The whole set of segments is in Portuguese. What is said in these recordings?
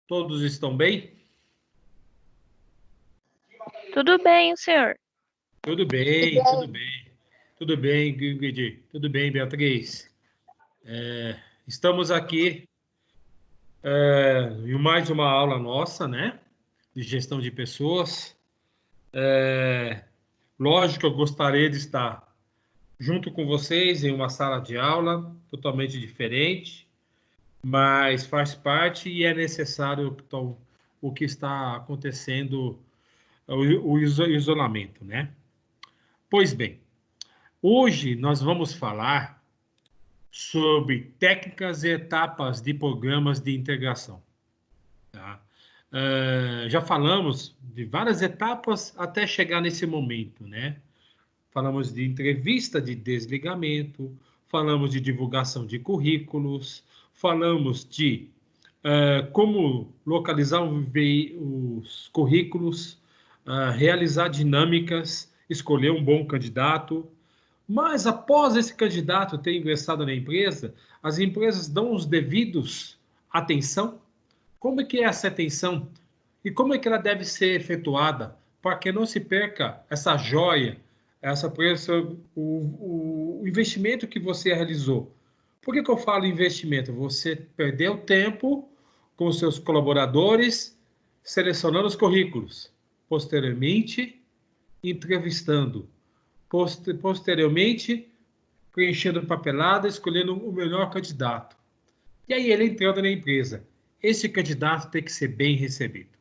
Todos estão bem? Tudo bem, senhor? Tudo bem, tudo bem. Tudo bem, Guigui. Tudo bem, Beatriz. Estamos aqui em mais uma aula nossa, né? De gestão de pessoas. Lógico que eu gostaria de estar junto com vocês em uma sala de aula totalmente diferente, mas faz parte e é necessário o que está acontecendo, o isolamento, né? Pois bem, hoje nós vamos falar sobre técnicas e etapas de programas de integração. Tá? Já falamos de várias etapas até chegar nesse momento, né? Falamos de entrevista de desligamento, falamos de divulgação de currículos, falamos de como localizar os currículos, realizar dinâmicas, escolher um bom candidato. Mas após esse candidato ter ingressado na empresa, as empresas dão os devidos atenção? Como é que é essa atenção? E como é que ela deve ser efetuada para que não se perca essa joia, o investimento que você realizou? Por que eu falo investimento? Você perdeu tempo com os seus colaboradores selecionando os currículos, posteriormente entrevistando, posteriormente preenchendo papelada, escolhendo o melhor candidato. E aí ele entrando na empresa. Esse candidato tem que ser bem recebido.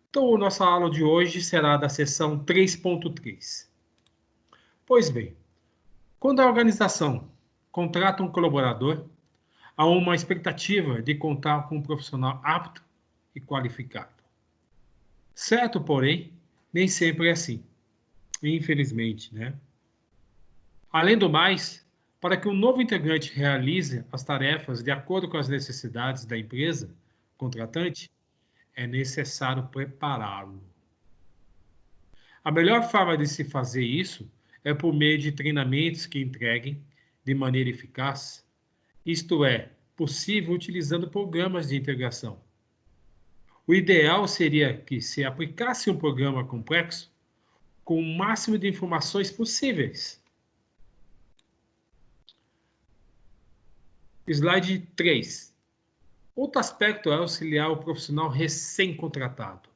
Então, a nossa aula de hoje será da seção 3.3. Pois bem, quando a organização contrata um colaborador, há uma expectativa de contar com um profissional apto e qualificado. Certo, porém, nem sempre é assim. Infelizmente, né? Além do mais, para que um novo integrante realize as tarefas de acordo com as necessidades da empresa contratante, é necessário prepará-lo. A melhor forma de se fazer isso é por meio de treinamentos que entreguem de maneira eficaz, isto é, possível utilizando programas de integração. O ideal seria que se aplicasse um programa complexo com o máximo de informações possíveis. Slide 3. Outro aspecto é auxiliar o profissional recém-contratado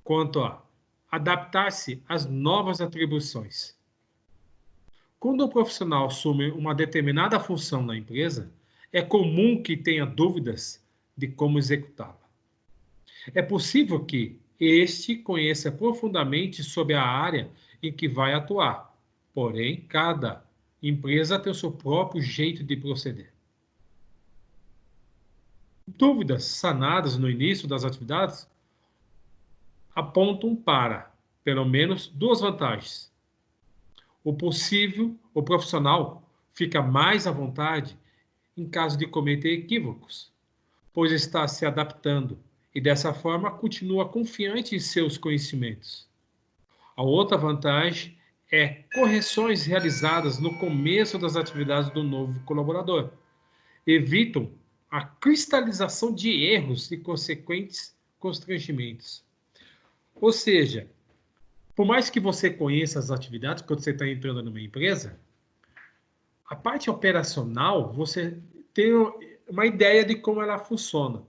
quanto a adaptar-se às novas atribuições. Quando o profissional assume uma determinada função na empresa, é comum que tenha dúvidas de como executá-la. É possível que este conheça profundamente sobre a área em que vai atuar, porém, cada empresa tem o seu próprio jeito de proceder. Dúvidas sanadas no início das atividades apontam para, pelo menos, duas vantagens. O profissional fica mais à vontade em caso de cometer equívocos, pois está se adaptando e, dessa forma, continua confiante em seus conhecimentos. A outra vantagem é correções realizadas no começo das atividades do novo colaborador. Evitam a cristalização de erros e consequentes constrangimentos. Ou seja, por mais que você conheça as atividades, quando você está entrando numa empresa, a parte operacional, você tem uma ideia de como ela funciona.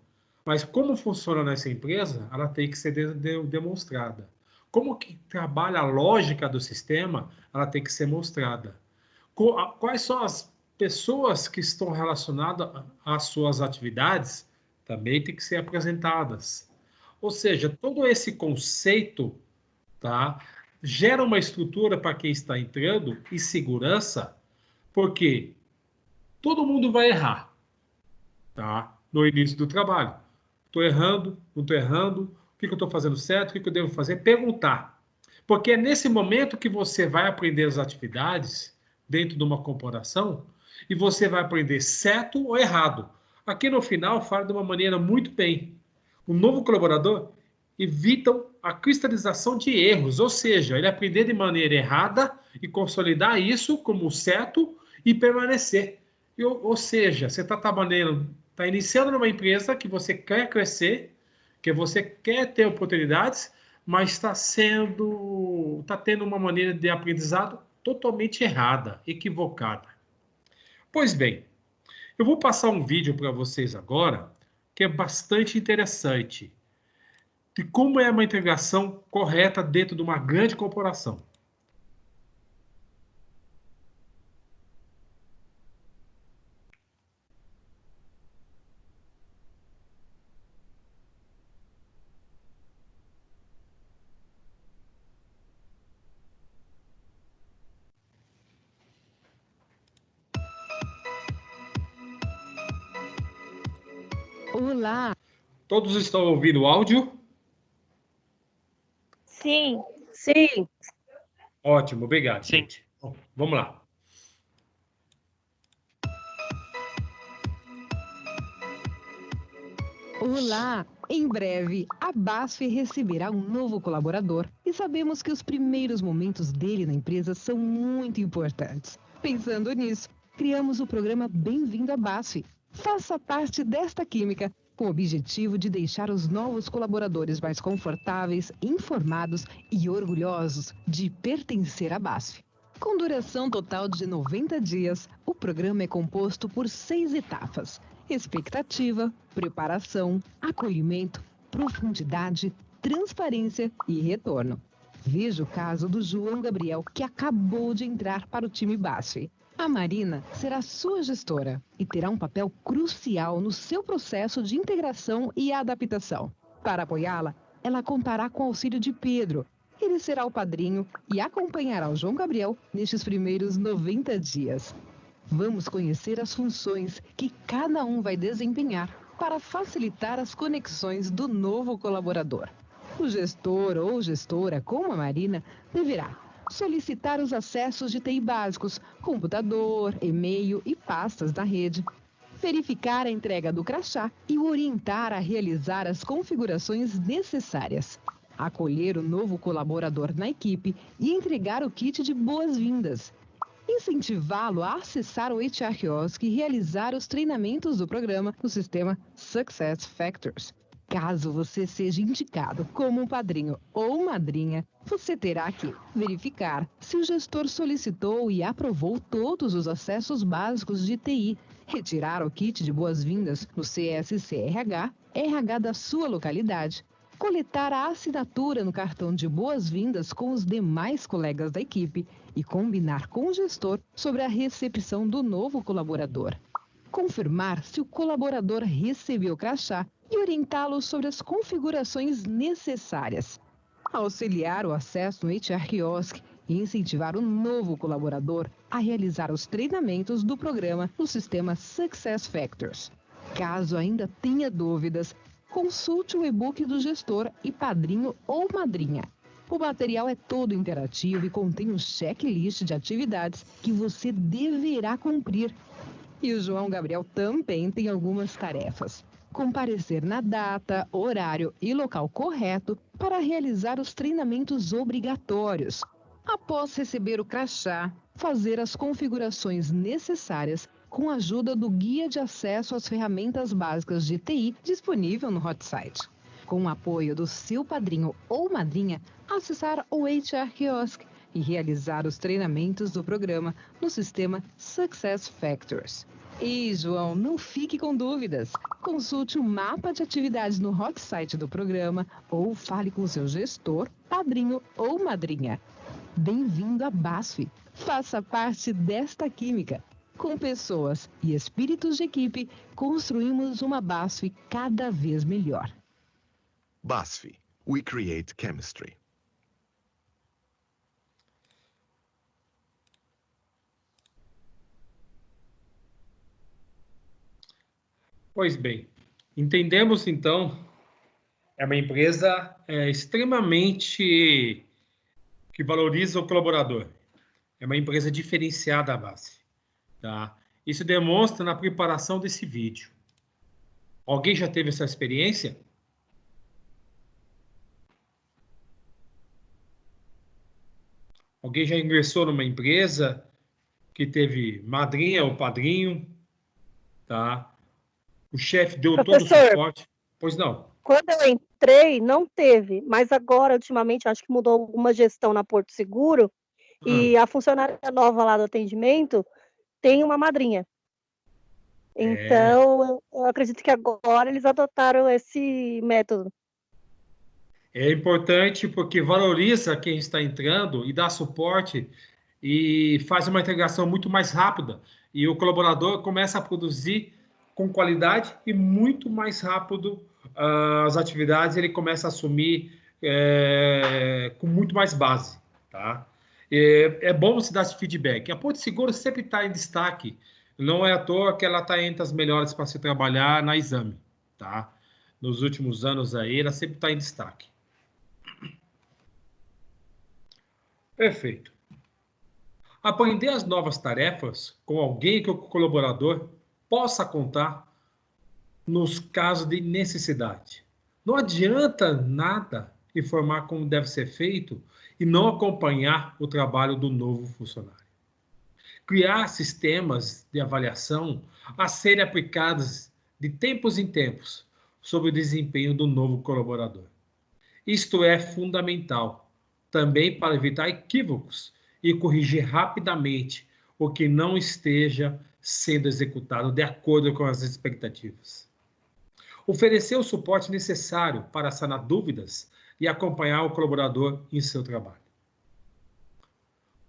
Mas como funciona nessa empresa, ela tem que ser demonstrada. Como que trabalha a lógica do sistema, ela tem que ser mostrada. Quais são as pessoas que estão relacionadas às suas atividades, também tem que ser apresentadas. Ou seja, todo esse conceito, tá, gera uma estrutura para quem está entrando e segurança, porque todo mundo vai errar, tá, no início do trabalho. Estou errando, não estou errando, o que eu estou fazendo certo, o que eu devo fazer? Perguntar. Porque é nesse momento que você vai aprender as atividades dentro de uma corporação e você vai aprender certo ou errado. Aqui no final fala de uma maneira muito bem. O novo colaborador evita a cristalização de erros, ou seja, ele aprender de maneira errada e consolidar isso como certo e permanecer. Ou seja, você está trabalhando, está iniciando numa empresa que você quer crescer, Porque você quer ter oportunidades, mas está tendo uma maneira de aprendizado totalmente errada, equivocada. Pois bem, eu vou passar um vídeo para vocês agora, que é bastante interessante, de como é uma integração correta dentro de uma grande corporação. Olá! Todos estão ouvindo o áudio? Sim. Sim, Ótimo, obrigado, Sim. gente. Bom, vamos lá. olá! Em breve, a BASF receberá um novo colaborador e sabemos que os primeiros momentos dele na empresa são muito importantes. Pensando nisso, criamos o programa Bem-vindo à BASF. Faça parte desta química, com o objetivo de deixar os novos colaboradores mais confortáveis, informados e orgulhosos de pertencer à BASF. Com duração total de 90 dias, o programa é composto por 6 etapas: expectativa, preparação, acolhimento, profundidade, transparência e retorno. Veja o caso do João Gabriel, que acabou de entrar para o time BASF. A Marina será sua gestora e terá um papel crucial no seu processo de integração e adaptação. Para apoiá-la, ela contará com o auxílio de Pedro. Ele será o padrinho e acompanhará o João Gabriel nestes primeiros 90 dias. Vamos conhecer as funções que cada um vai desempenhar para facilitar as conexões do novo colaborador. O gestor ou gestora, como a Marina, deverá solicitar os acessos de TI básicos, computador, e-mail e pastas da rede, verificar a entrega do crachá e orientar a realizar as configurações necessárias, acolher o novo colaborador na equipe e entregar o kit de boas-vindas, incentivá-lo a acessar o HR Kiosk e realizar os treinamentos do programa no sistema Success Factors. Caso você seja indicado como um padrinho ou madrinha, você terá que verificar se o gestor solicitou e aprovou todos os acessos básicos de TI, retirar o kit de boas-vindas no CSCRH, RH da sua localidade, coletar a assinatura no cartão de boas-vindas com os demais colegas da equipe e combinar com o gestor sobre a recepção do novo colaborador. Confirmar se o colaborador recebeu o crachá e orientá-lo sobre as configurações necessárias. Auxiliar o acesso no HR Kiosk e incentivar o novo colaborador a realizar os treinamentos do programa no sistema Success Factors. Caso ainda tenha dúvidas, consulte o e-book do gestor e padrinho ou madrinha. O material é todo interativo e contém um checklist de atividades que você deverá cumprir. E o João Gabriel também tem algumas tarefas. Comparecer na data, horário e local correto para realizar os treinamentos obrigatórios. Após receber o crachá, fazer as configurações necessárias com a ajuda do guia de acesso às ferramentas básicas de TI disponível no hot site. Com o apoio do seu padrinho ou madrinha, acessar o HR Kiosk e realizar os treinamentos do programa no sistema Success Factors. E, João, não fique com dúvidas. Consulte o mapa de atividades no hot site do programa ou fale com seu gestor, padrinho ou madrinha. Bem-vindo à BASF. Faça parte desta química. Com pessoas e espíritos de equipe, construímos uma BASF cada vez melhor. BASF. We create chemistry. Pois bem, entendemos então, é uma empresa extremamente que valoriza o colaborador. É uma empresa diferenciada à base. Tá? Isso demonstra na preparação desse vídeo. Alguém já teve essa experiência? Alguém já ingressou numa empresa que teve madrinha ou padrinho? Tá? O chefe deu todo o Professor. suporte. Pois não. Quando eu entrei, não teve, mas agora, ultimamente, acho que mudou alguma gestão na Porto Seguro, e a funcionária nova lá do atendimento tem uma madrinha. Então, eu acredito que agora eles adotaram esse método. É importante porque valoriza quem está entrando e dá suporte e faz uma integração muito mais rápida. E o colaborador começa a produzir com qualidade e muito mais rápido as atividades, ele começa a assumir com muito mais base. Tá? É bom se dar esse feedback. A Porto Seguro sempre está em destaque. Não é à toa que ela está entre as melhores para se trabalhar na Exame. Tá? Nos últimos anos aí, ela sempre está em destaque. Perfeito. Aprender as novas tarefas com alguém que o colaborador possa contar nos casos de necessidade. Não adianta nada informar como deve ser feito e não acompanhar o trabalho do novo funcionário. Criar sistemas de avaliação a serem aplicados de tempos em tempos sobre o desempenho do novo colaborador. Isto é fundamental também para evitar equívocos e corrigir rapidamente o que não esteja sendo executado de acordo com as expectativas. Oferecer o suporte necessário para sanar dúvidas e acompanhar o colaborador em seu trabalho.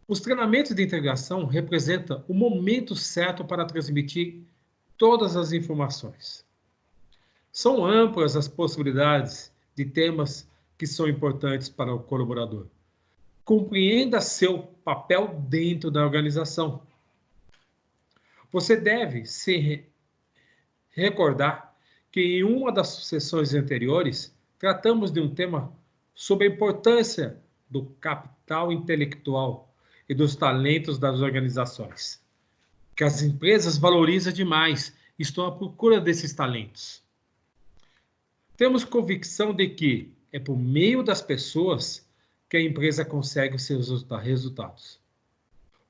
Os treinamentos de integração representam o momento certo para transmitir todas as informações. São amplas as possibilidades de temas que são importantes para o colaborador. Compreenda seu papel dentro da organização. Você deve se recordar que em uma das sessões anteriores tratamos de um tema sobre a importância do capital intelectual e dos talentos das organizações. Que as empresas valorizam demais e estão à procura desses talentos. Temos convicção de que é por meio das pessoas que a empresa consegue os seus resultados,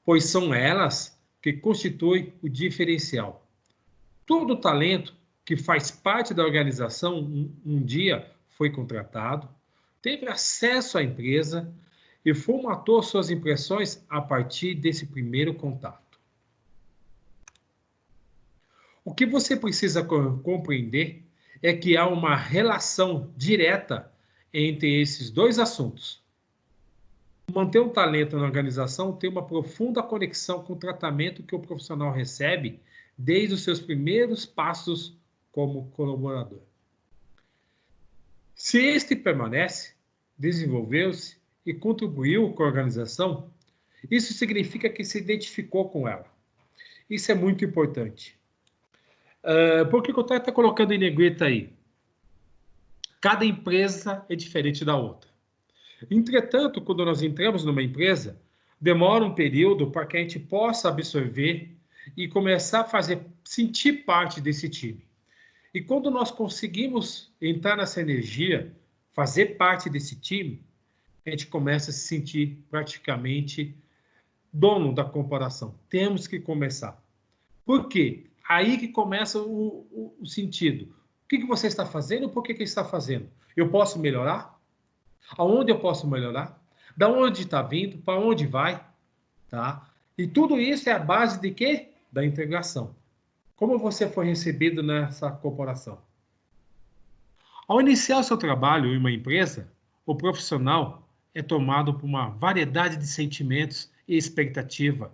pois são elas que constituem o diferencial. Todo talento que faz parte da organização um dia foi contratado, teve acesso à empresa e formatou suas impressões a partir desse primeiro contato. O que você precisa compreender é que há uma relação direta entre esses dois assuntos. Manter um talento na organização tem uma profunda conexão com o tratamento que o profissional recebe desde os seus primeiros passos como colaborador. Se este permanece, desenvolveu-se e contribuiu com a organização, isso significa que se identificou com ela. Isso é muito importante. Por que eu estou colocando em negrita aí? Cada empresa é diferente da outra. Entretanto, quando nós entramos numa empresa, demora um período para que a gente possa absorver e começar a sentir parte desse time. E quando nós conseguimos entrar nessa energia, fazer parte desse time, a gente começa a se sentir praticamente dono da corporação. Temos que começar. Por quê? Aí que começa o sentido. O que você está fazendo e por que está fazendo? Eu posso melhorar? Aonde eu posso melhorar? Da onde está vindo? Para onde vai? Tá? E tudo isso é a base de quê? Da integração. Como você foi recebido nessa corporação? Ao iniciar o seu trabalho em uma empresa, o profissional é tomado por uma variedade de sentimentos e expectativa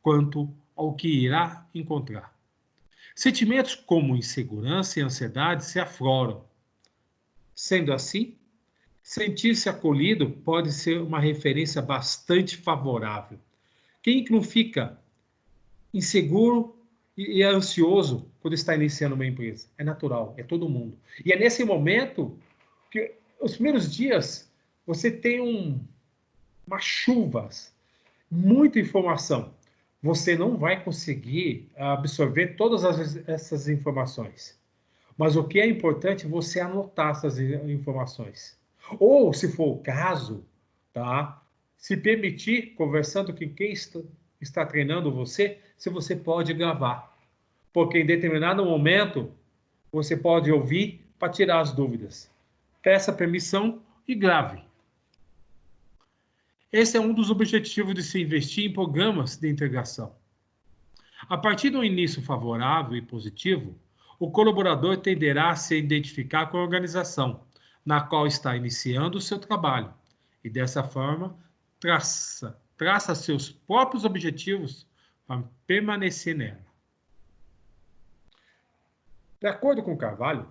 quanto ao que irá encontrar. Sentimentos como insegurança e ansiedade se afloram. Sendo assim, sentir-se acolhido pode ser uma referência bastante favorável. Quem não fica inseguro e é ansioso quando está iniciando uma empresa? É natural, é todo mundo. E é nesse momento que os primeiros dias você tem umas chuvas, muita informação. Você não vai conseguir absorver todas essas informações. Mas o que é importante é você anotar essas informações. Ou, se for o caso, tá? Se permitir, conversando com quem está treinando você, se você pode gravar. Porque em determinado momento, você pode ouvir para tirar as dúvidas. Peça permissão e grave. Esse é um dos objetivos de se investir em programas de integração. A partir de um início favorável e positivo, o colaborador tenderá a se identificar com a organização na qual está iniciando o seu trabalho e, dessa forma, traça seus próprios objetivos para permanecer nela. De acordo com Carvalho,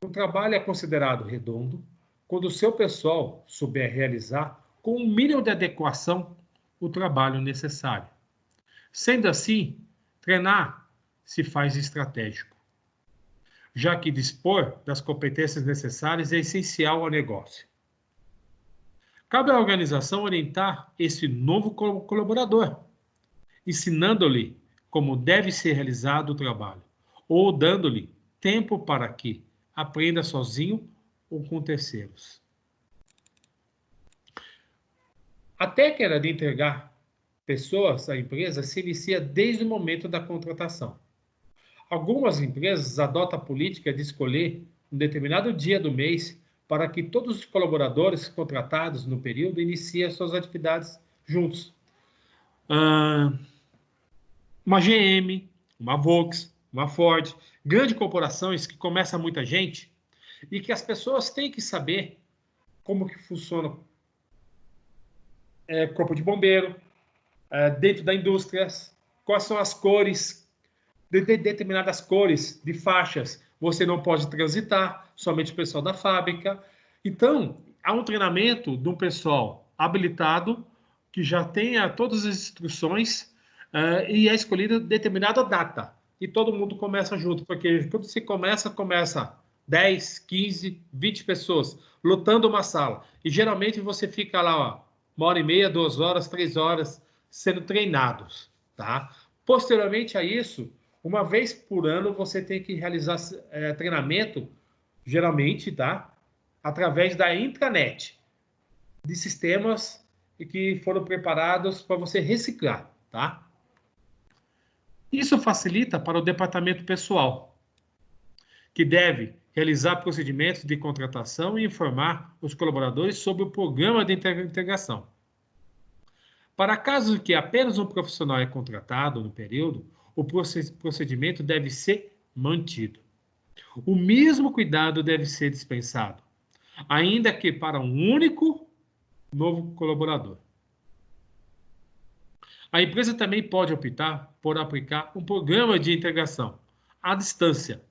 o trabalho é considerado redondo quando o seu pessoal souber realizar com um mínimo de adequação o trabalho necessário. Sendo assim, treinar se faz estratégico, já que dispor das competências necessárias é essencial ao negócio. Cabe à organização orientar esse novo colaborador, ensinando-lhe como deve ser realizado o trabalho, ou dando-lhe tempo para que aprenda sozinho ou com terceiros. A técnica de entregar pessoas à empresa se inicia desde o momento da contratação. Algumas empresas adotam a política de escolher um determinado dia do mês para que todos os colaboradores contratados no período iniciem suas atividades juntos. Uma GM, uma Volks, uma Ford, grandes corporações que começam muita gente e que as pessoas têm que saber como que funciona corpo de bombeiro, dentro da indústria, quais são as cores, determinadas cores de faixas, você não pode transitar, somente o pessoal da fábrica. Então, há um treinamento de um pessoal habilitado que já tenha todas as instruções e é escolhida determinada data. E todo mundo começa junto, porque quando se começa 10, 15, 20 pessoas lutando uma sala. E geralmente você fica lá, 1h30, 2 horas, 3 horas, sendo treinados, tá? Posteriormente a isso, uma vez por ano, você tem que realizar treinamento, geralmente, tá? Através da intranet, de sistemas que foram preparados para você reciclar, tá? Isso facilita para o departamento pessoal, que deve realizar procedimentos de contratação e informar os colaboradores sobre o programa de integração. Para casos em que apenas um profissional é contratado no período, o procedimento deve ser mantido. O mesmo cuidado deve ser dispensado, ainda que para um único novo colaborador. A empresa também pode optar por aplicar um programa de integração à distância,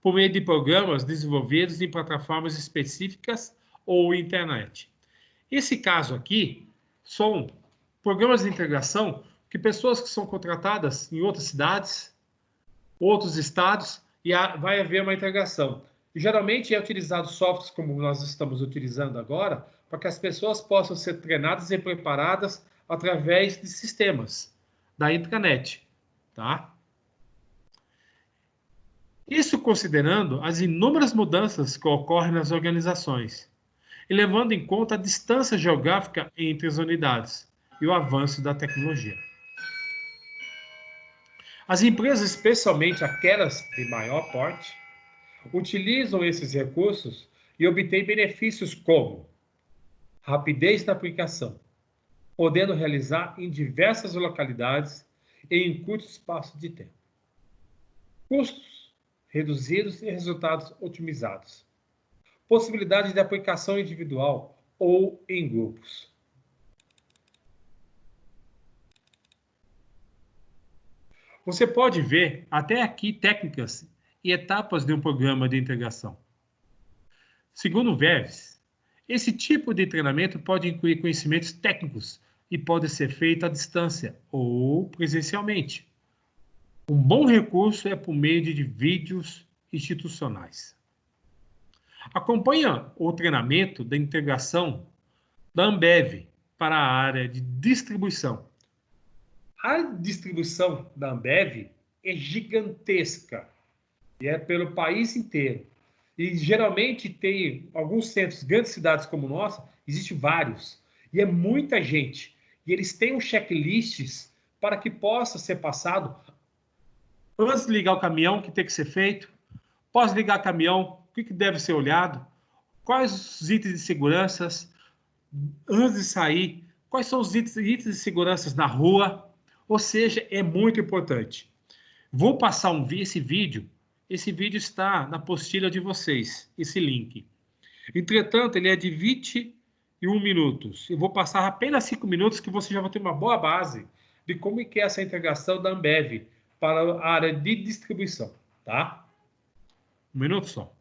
por meio de programas desenvolvidos em plataformas específicas ou internet. Esse caso aqui são programas de integração que pessoas que são contratadas em outras cidades, outros estados, e vai haver uma integração. E, geralmente é utilizado softwares como nós estamos utilizando agora, para que as pessoas possam ser treinadas e preparadas através de sistemas da intranet, tá? Isso considerando as inúmeras mudanças que ocorrem nas organizações e levando em conta a distância geográfica entre as unidades e o avanço da tecnologia. As empresas, especialmente aquelas de maior porte, utilizam esses recursos e obtêm benefícios como rapidez na aplicação, podendo realizar em diversas localidades e em curto espaço de tempo. Custos reduzidos e resultados otimizados. Possibilidade de aplicação individual ou em grupos. Você pode ver até aqui técnicas e etapas de um programa de integração. Segundo o Verves, esse tipo de treinamento pode incluir conhecimentos técnicos e pode ser feito à distância ou presencialmente. Um bom recurso é por meio de vídeos institucionais. Acompanha o treinamento da integração da Ambev para a área de distribuição. A distribuição da Ambev é gigantesca e é pelo país inteiro. E geralmente tem alguns centros, grandes cidades como nossa, existem vários. E é muita gente. E eles têm um checklists para que possa ser passado antes de ligar o caminhão, que tem que ser feito. Pós ligar o caminhão, que deve ser olhado, quais os itens de segurança antes de sair, quais são os itens de segurança na rua, ou seja, é muito importante. Vou passar esse vídeo está na apostila de vocês, esse link. Entretanto, ele é de 21 minutos. Eu vou passar apenas 5 minutos que você já vai ter uma boa base de como é que é essa integração da Ambev para a área de distribuição, tá? 1 minuto só.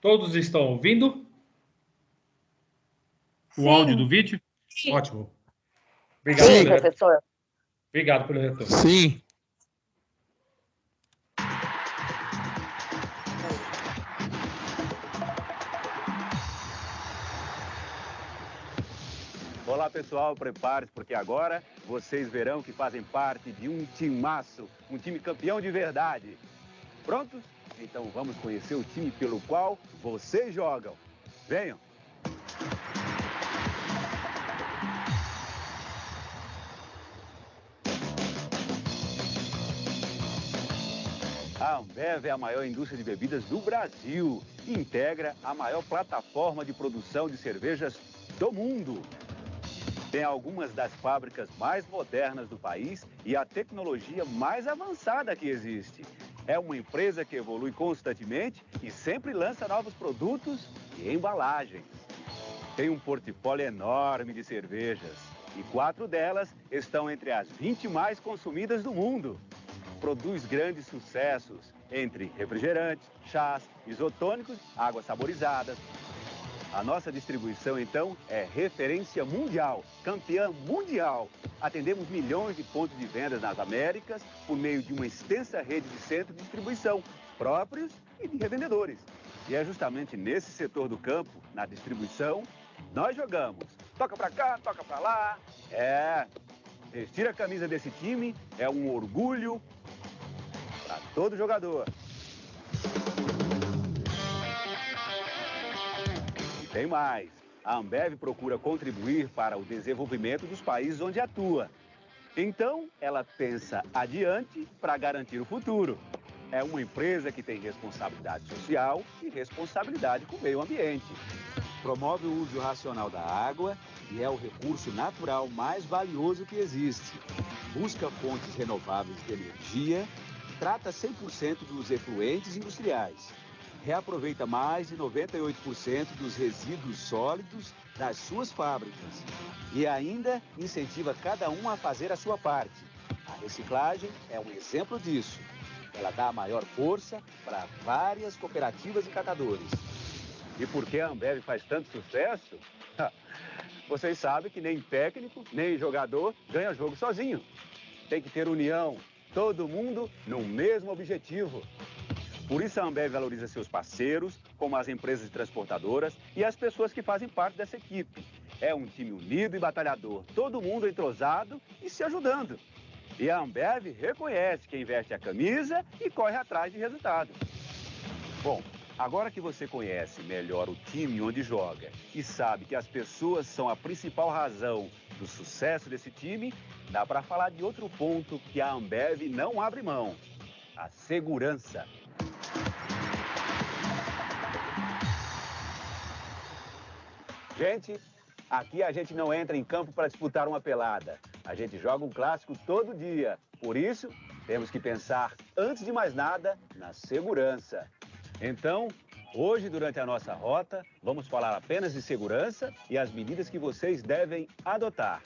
Todos estão ouvindo o áudio do vídeo? Sim. Ótimo. Obrigado, sim, professor. Obrigado pelo retorno. Sim. Olá, pessoal, prepare-se, porque agora vocês verão que fazem parte de um timaço, um time campeão de verdade. Prontos? Então vamos conhecer o time pelo qual vocês jogam. Venham! A Ambev é a maior indústria de bebidas do Brasil e integra a maior plataforma de produção de cervejas do mundo. Tem algumas das fábricas mais modernas do país e a tecnologia mais avançada que existe. É uma empresa que evolui constantemente e sempre lança novos produtos e embalagens. Tem um portfólio enorme de cervejas e 4 delas estão entre as 20 mais consumidas do mundo. Produz grandes sucessos entre refrigerantes, chás, isotônicos, águas saborizadas. A nossa distribuição, então, é referência mundial, campeã mundial. Atendemos milhões de pontos de venda nas Américas por meio de uma extensa rede de centros de distribuição, próprios e de revendedores. E é justamente nesse setor do campo, na distribuição, nós jogamos. Toca pra cá, toca pra lá. Vestir a camisa desse time é um orgulho para todo jogador. Tem mais. A Ambev procura contribuir para o desenvolvimento dos países onde atua. Então, ela pensa adiante para garantir o futuro. É uma empresa que tem responsabilidade social e responsabilidade com o meio ambiente. Promove o uso racional da água e é o recurso natural mais valioso que existe. Busca fontes renováveis de energia, trata 100% dos efluentes industriais. Reaproveita mais de 98% dos resíduos sólidos das suas fábricas. E ainda incentiva cada um a fazer a sua parte. A reciclagem é um exemplo disso. Ela dá a maior força para várias cooperativas e catadores. E por que a Ambev faz tanto sucesso? Vocês sabem que nem técnico, nem jogador ganha jogo sozinho. Tem que ter união, todo mundo no mesmo objetivo. Por isso a Ambev valoriza seus parceiros, como as empresas transportadoras e as pessoas que fazem parte dessa equipe. É um time unido e batalhador, todo mundo entrosado e se ajudando. E a Ambev reconhece quem veste a camisa e corre atrás de resultado. Bom, agora que você conhece melhor o time onde joga e sabe que as pessoas são a principal razão do sucesso desse time, dá para falar de outro ponto que a Ambev não abre mão: a segurança. Gente, aqui a gente não entra em campo para disputar uma pelada. A gente joga um clássico todo dia. Por isso, temos que pensar, antes de mais nada, na segurança. Então, Hoje, durante a nossa rota, vamos falar apenas de segurança e as medidas que vocês devem adotar.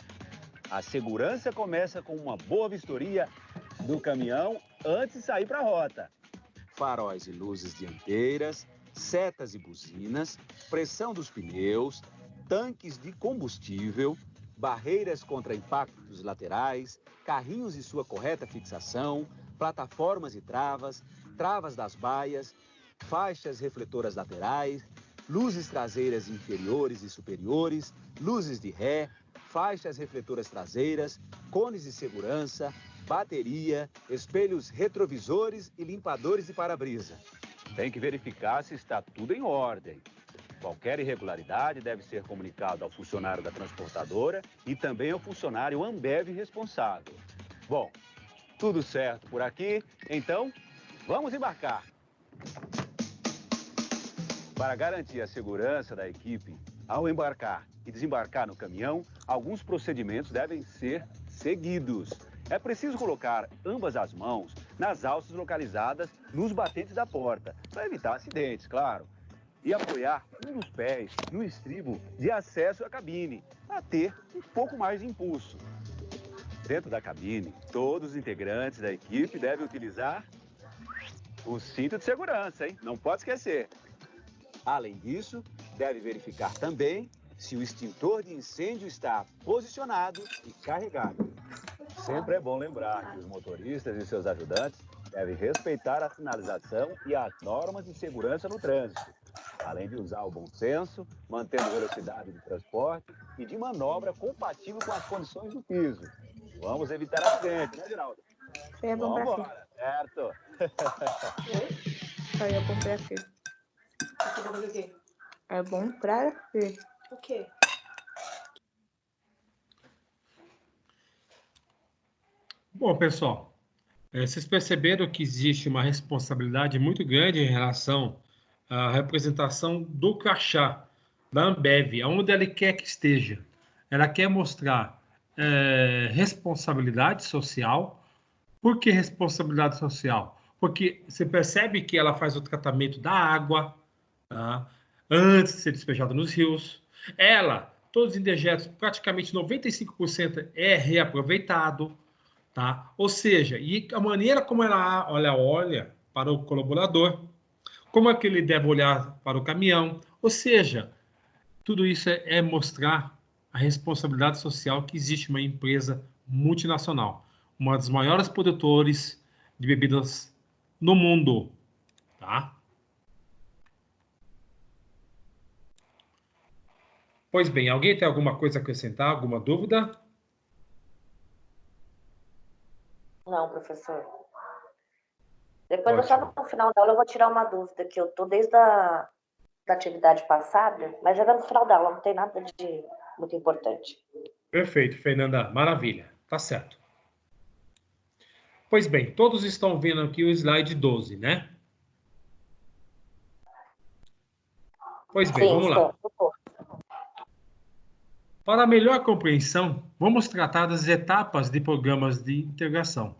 A segurança começa com uma boa vistoria do caminhão antes de sair para a rota. Faróis e luzes dianteiras, setas e buzinas, pressão dos pneus, tanques de combustível, barreiras contra impactos laterais, carrinhos e sua correta fixação, plataformas e travas, travas das baias, faixas refletoras laterais, luzes traseiras inferiores e superiores, luzes de ré, faixas refletoras traseiras, cones de segurança, bateria, espelhos retrovisores e limpadores de para-brisa. Tem que verificar se está tudo em ordem. Qualquer irregularidade deve ser comunicado ao funcionário da transportadora e também ao funcionário Ambev responsável. Bom, tudo certo por aqui, então vamos embarcar. Para garantir a segurança da equipe, ao embarcar e desembarcar no caminhão, alguns procedimentos devem ser seguidos. É preciso colocar ambas as mãos nas alças localizadas nos batentes da porta, para evitar acidentes, claro. E apoiar um dos pés no estribo de acesso à cabine, para ter um pouco mais de impulso. Dentro da cabine, todos os integrantes da equipe devem utilizar o cinto de segurança, hein? Não pode esquecer. Além disso, deve verificar também se o extintor de incêndio está posicionado e carregado. Sempre é bom lembrar que os motoristas e seus ajudantes devem respeitar a sinalização e as normas de segurança no trânsito, além de usar o bom senso, mantendo velocidade de transporte e de manobra compatível com as condições do piso. Vamos evitar acidentes, né, Geraldo? É bom pra Vamos embora, certo? É bom pra quê? É bom pra quê? O quê? Bom, pessoal, vocês perceberam que existe uma responsabilidade muito grande em relação à representação do crachá da Ambev, aonde ela quer que esteja. Ela quer mostrar responsabilidade social. Por que responsabilidade social? Porque você percebe que ela faz o tratamento da água, tá? Antes de ser despejada nos rios. Todos os dejetos, praticamente 95% é reaproveitado. Tá? Ou seja, e a maneira como ela olha para o colaborador, como é que ele deve olhar para o caminhão, ou seja, tudo isso é mostrar a responsabilidade social que existe uma empresa multinacional, uma das maiores produtores de bebidas no mundo, tá? Pois bem, alguém tem alguma coisa a acrescentar, alguma dúvida? Não, professor. Depois, só no final da aula, eu vou tirar uma dúvida, que eu tô desde a da atividade passada, mas já no final da aula, não tem nada de muito importante. Perfeito, Fernanda. Maravilha. Tá certo. Pois bem, todos estão vendo aqui o slide 12, né? Pois bem, Sim, vamos lá. Para melhor compreensão, vamos tratar das etapas de programas de integração.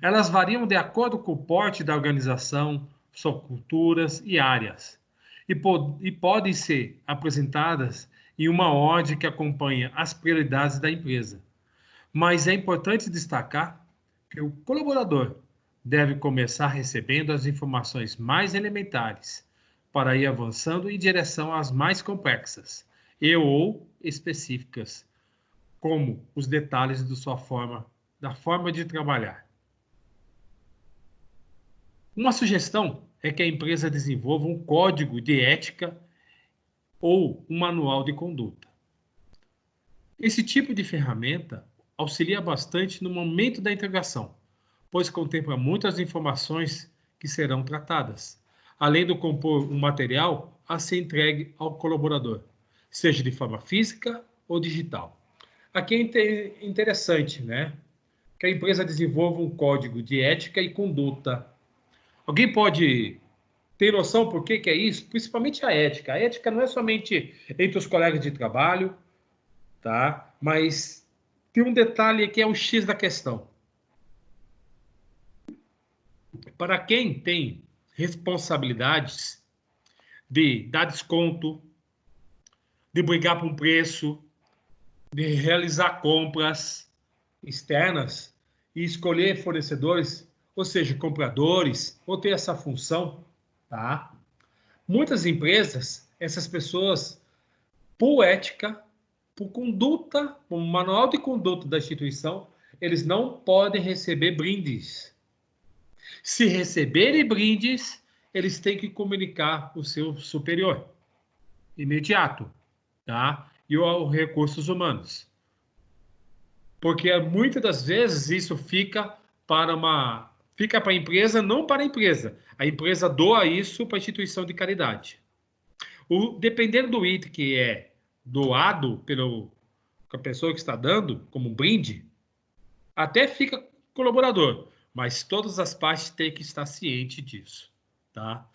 Elas variam de acordo com o porte da organização, subculturas e áreas, e podem ser apresentadas em uma ordem que acompanha as prioridades da empresa. Mas é importante destacar que o colaborador deve começar recebendo as informações mais elementares para ir avançando em direção às mais complexas ou específicas, como os detalhes da forma de trabalhar. Uma sugestão é que a empresa desenvolva um código de ética ou um manual de conduta. Esse tipo de ferramenta auxilia bastante no momento da integração, pois contempla muitas informações que serão tratadas, além de compor um material a ser entregue ao colaborador, seja de forma física ou digital. Aqui é interessante, né? Que a empresa desenvolva um código de ética e conduta. Alguém pode ter noção por que é isso? Principalmente a ética. A ética não é somente entre os colegas de trabalho, tá? Mas tem um detalhe que é o X da questão. Para quem tem responsabilidades de dar desconto, de brigar por um preço, de realizar compras externas e escolher fornecedores, ou seja, compradores, ou ter essa função, tá? Muitas empresas, essas pessoas, por ética, por conduta, por manual de conduta da instituição, eles não podem receber brindes. Se receberem brindes, eles têm que comunicar o seu superior imediato, tá? E os recursos humanos. Porque muitas das vezes isso fica para a empresa, não para a empresa. A empresa doa isso para a instituição de caridade. Dependendo do item que é doado pela pessoa que está dando, como um brinde, até fica colaborador, mas todas as partes têm que estar cientes disso, tá?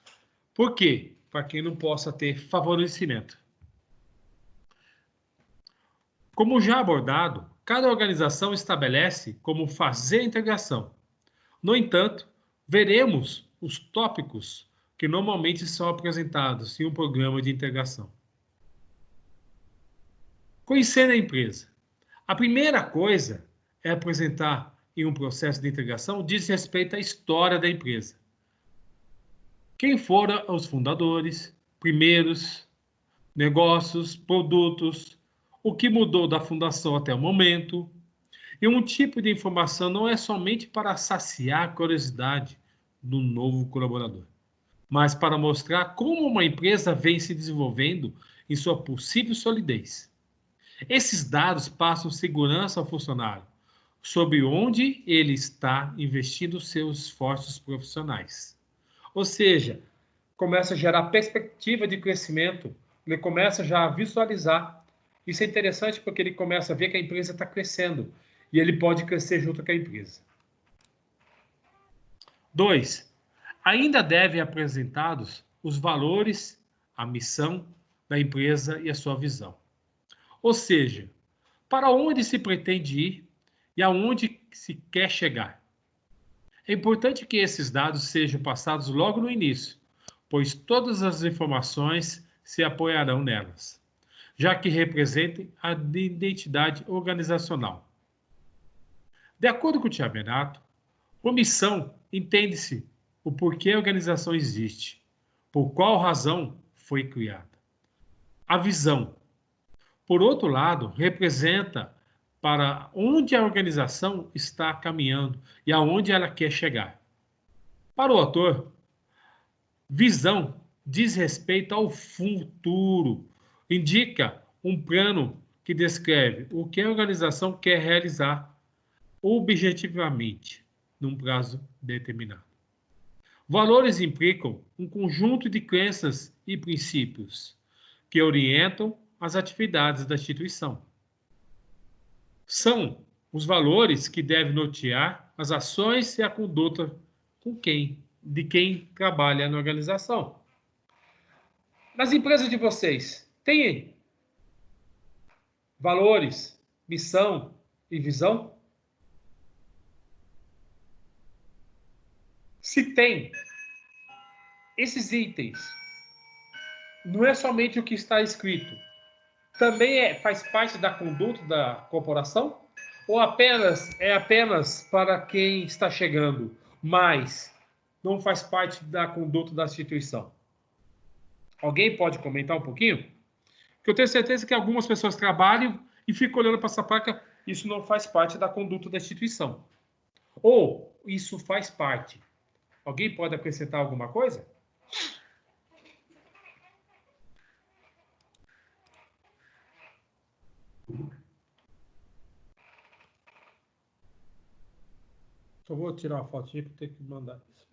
Por quê? Para que não possa ter favorecimento. Como já abordado, cada organização estabelece como fazer a integração. No entanto, veremos os tópicos que normalmente são apresentados em um programa de integração. Conhecer a empresa. A primeira coisa é apresentar em um processo de integração diz respeito à história da empresa. Quem foram os fundadores, primeiros, negócios, produtos, o que mudou da fundação até o momento. E um tipo de informação não é somente para saciar a curiosidade do novo colaborador, mas para mostrar como uma empresa vem se desenvolvendo em sua possível solidez. Esses dados passam segurança ao funcionário sobre onde ele está investindo seus esforços profissionais. Ou seja, começa a gerar perspectiva de crescimento, ele começa já a visualizar. Isso é interessante porque ele começa a ver que a empresa está crescendo e ele pode crescer junto com a empresa. 2. Ainda devem apresentados os valores, a missão da empresa e a sua visão. Ou seja, para onde se pretende ir e aonde se quer chegar. É importante que esses dados sejam passados logo no início, pois todas as informações se apoiarão nelas, já que representem a identidade organizacional. De acordo com o Thiago Renato, por missão entende-se o porquê a organização existe, por qual razão foi criada. A visão, por outro lado, representa para onde a organização está caminhando e aonde ela quer chegar. Para o autor, visão diz respeito ao futuro, indica um plano que descreve o que a organização quer realizar objetivamente, num prazo determinado. Valores implicam um conjunto de crenças e princípios que orientam as atividades da instituição. São os valores que devem nortear as ações e a conduta de quem trabalha na organização. Nas empresas de vocês, tem valores, missão e visão? Se tem esses itens, não é somente o que está escrito, também faz parte da conduta da corporação? Ou é apenas para quem está chegando, mas não faz parte da conduta da instituição? Alguém pode comentar um pouquinho? Porque eu tenho certeza que algumas pessoas trabalham e ficam olhando para essa placa, isso não faz parte da conduta da instituição. Ou isso faz parte. Alguém pode acrescentar alguma coisa? Só vou tirar uma fotinha para ter que mandar isso.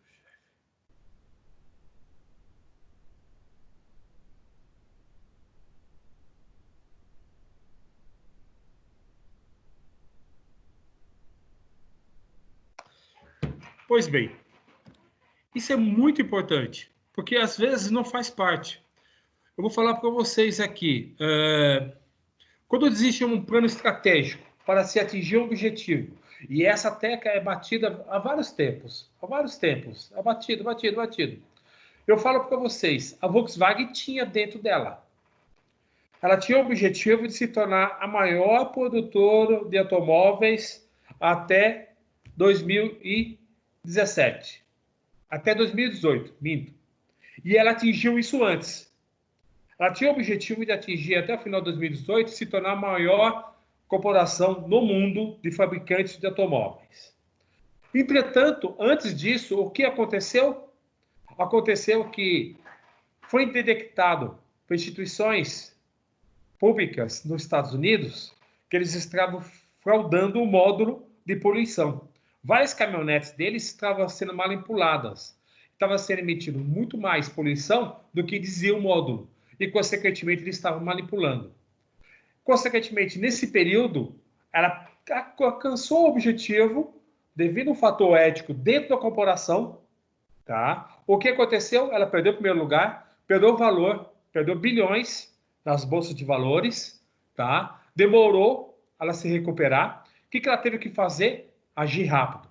Pois bem, isso é muito importante, porque às vezes não faz parte. Eu vou falar para vocês aqui. Quando existe um plano estratégico para se atingir um objetivo, e essa tecla é batida há vários tempos, é batido. Eu falo para vocês, a Volkswagen tinha dentro dela. Ela tinha o objetivo de se tornar a maior produtora de automóveis até 2017. Até 2018, minto. E ela atingiu isso antes. Ela tinha o objetivo de atingir até o final de 2018 se tornar a maior corporação no mundo de fabricantes de automóveis. Entretanto, antes disso, o que aconteceu? Aconteceu que foi detectado por instituições públicas nos Estados Unidos que eles estavam fraudando o módulo de poluição. Várias caminhonetes deles estavam sendo manipuladas. Estava sendo emitido muito mais poluição do que dizia o módulo. E, consequentemente, eles estavam manipulando. Consequentemente, nesse período, ela alcançou o objetivo devido a um fator ético dentro da corporação. Tá? O que aconteceu? Ela perdeu o primeiro lugar, perdeu o valor, perdeu bilhões nas bolsas de valores. Tá? Demorou ela se recuperar. O que ela teve que fazer? Agir rápido.